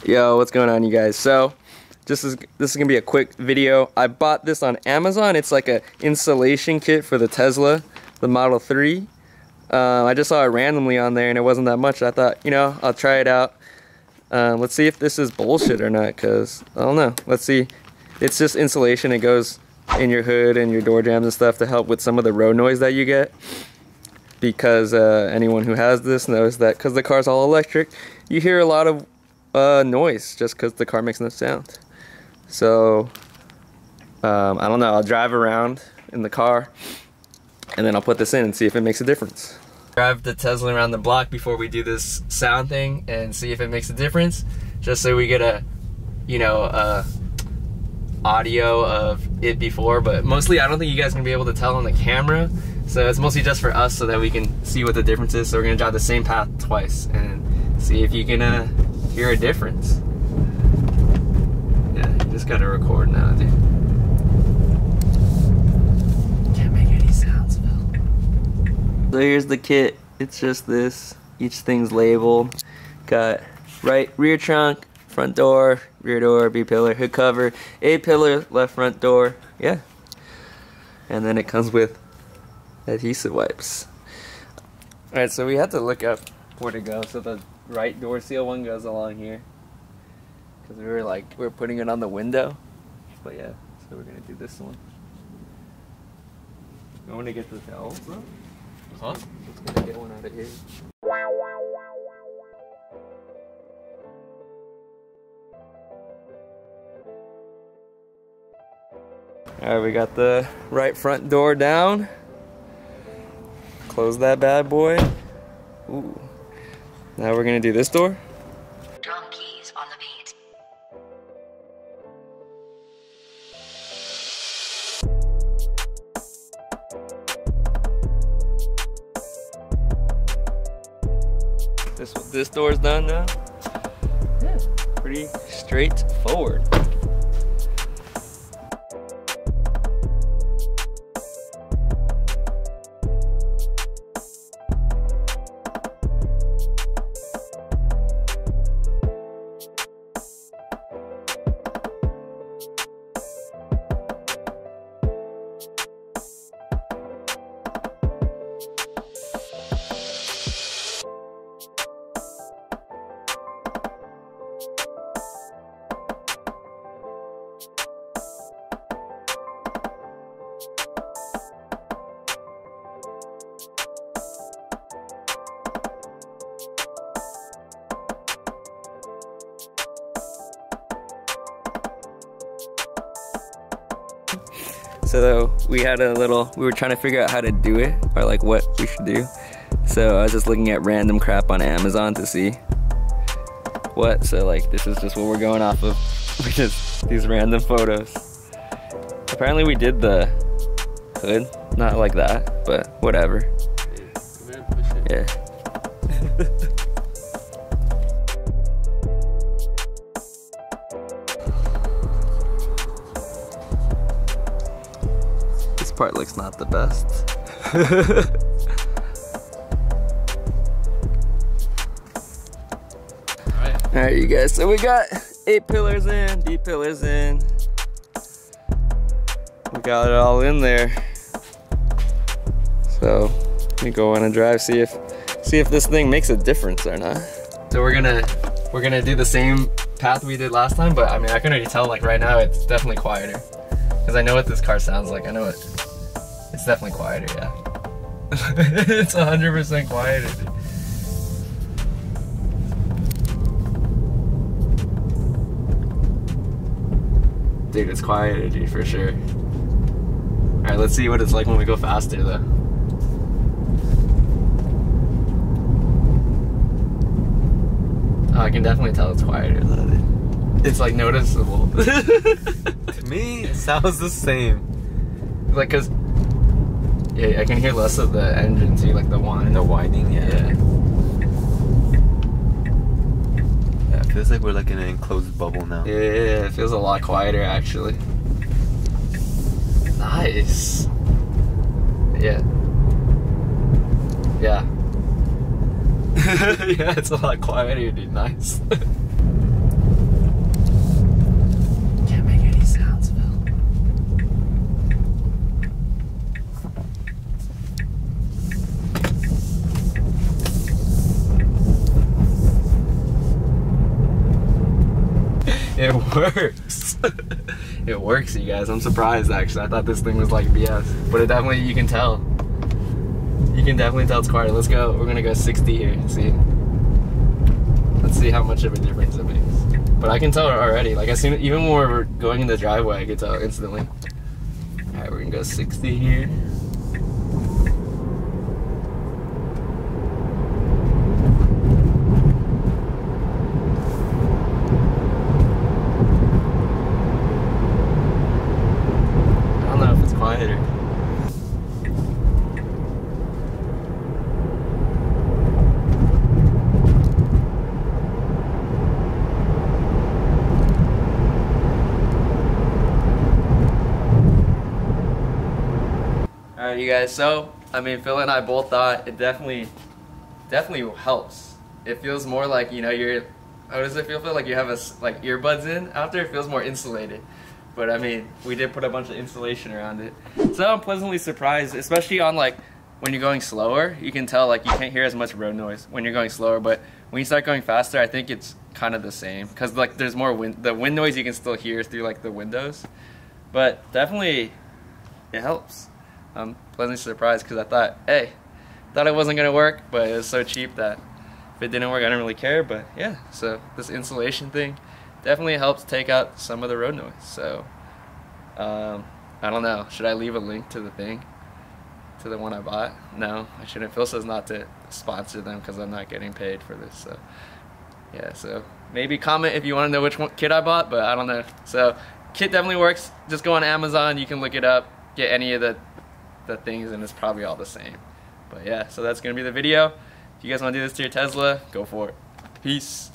Yo, what's going on, you guys? So, this is gonna be a quick video. I bought this on Amazon. It's like a installation kit for the Tesla, the Model 3. I just saw it randomly on there and it wasn't that much. I thought, you know, I'll try it out. Let's see if this is bullshit or not, cause I don't know. Let's see. It's just insulation. It goes in your hood and your door jambs and stuff to help with some of the road noise that you get. Because anyone who has this knows that because the car's all electric, you hear a lot of noise just because the car makes no sound. So I don't know, I'll drive around in the car and then I'll put this in and see if it makes a difference. Drive the Tesla around the block before we do this sound thing and see if it makes a difference, just so we get a, you know, audio of it before. But mostly I don't think you guys are gonna be able to tell on the camera, so it's mostly just for us so that we can see what the difference is. So we're gonna drive the same path twice and see if you can hear a difference. Yeah, you just gotta record now, dude. Can't make any sounds, Phil. So here's the kit. It's just this. Each thing's labeled. Got rear trunk, front door, rear door, B pillar, hood cover, A pillar, left front door. Yeah. And then it comes with adhesive wipes. Alright, so we had to look up where to go. So the right door seal one goes along here, because we were putting it on the window. But yeah, so we're gonna do this one. I want to get the towels though. Huh? Just gonna get one out of here. Alright, we got the right front door down. Close that bad boy. Ooh. Now we're gonna do this door. Drum keys on the beat. This door's done now. Yeah, pretty straightforward. So we were trying to figure out how to do it, or like what we should do. So I was just looking at random crap on Amazon to see so like this is just what we're going off of. We just, these random photos. Apparently we did the hood, not like that, but whatever. Yeah. This part looks not the best. Alright, you guys, so we got A pillars in, B pillars in. We got it all in there. So we go on a drive, see if this thing makes a difference or not. So we're gonna do the same path we did last time, but I mean I can already tell, like right now it's definitely quieter. Because I know what this car sounds like. I know it. It's definitely quieter, yeah. It's 100% quieter, dude. Dude, it's quieter, dude, for sure. Alright, let's see what it's like when we go faster, though. Oh, I can definitely tell it's quieter, though, dude. It's, like, noticeable. To me, it sounds the same. Like, cause, yeah, I can hear less of the engine too, like the whine. The whining, yeah. Yeah, it feels like we're like in an enclosed bubble now. Yeah, it feels a lot quieter actually. Nice. Yeah. Yeah. Yeah, it's a lot quieter, dude. Nice. It works. It works, you guys. I'm surprised, actually. I thought this thing was like BS, but it definitely, you can tell. You can definitely tell it's quiet. Let's go. We're gonna go 60 here. See. Let's see how much of a difference it makes. But I can tell already. Like, as soon, even when we're going in the driveway, I can tell instantly. All right, we're gonna go 60 here. Quieter. Alright, you guys, so I mean, Phil and I both thought it definitely helps. It feels more like, you know, you're, how does it feel like you have like earbuds in after? It feels more insulated. But I mean, we did put a bunch of insulation around it. So I'm pleasantly surprised, especially on like when you're going slower. You can tell like you can't hear as much road noise when you're going slower, but when you start going faster, I think it's kind of the same. Cause like there's more wind, the wind noise you can still hear through like the windows. But definitely it helps. I'm pleasantly surprised because I thought it wasn't gonna work, but it was so cheap that if it didn't work, I didn't really care. But yeah, so this insulation thing definitely helps take out some of the road noise. So I don't know, should I leave a link to the thing, to the one I bought? No, I shouldn't. Phil says not to sponsor them because I'm not getting paid for this. So yeah, so maybe comment if you want to know which kit I bought, but I don't know. So kit definitely works. Just go on Amazon, you can look it up, get any of the things, and it's probably all the same. But yeah, so that's gonna be the video. If you guys want to do this to your Tesla, go for it. Peace.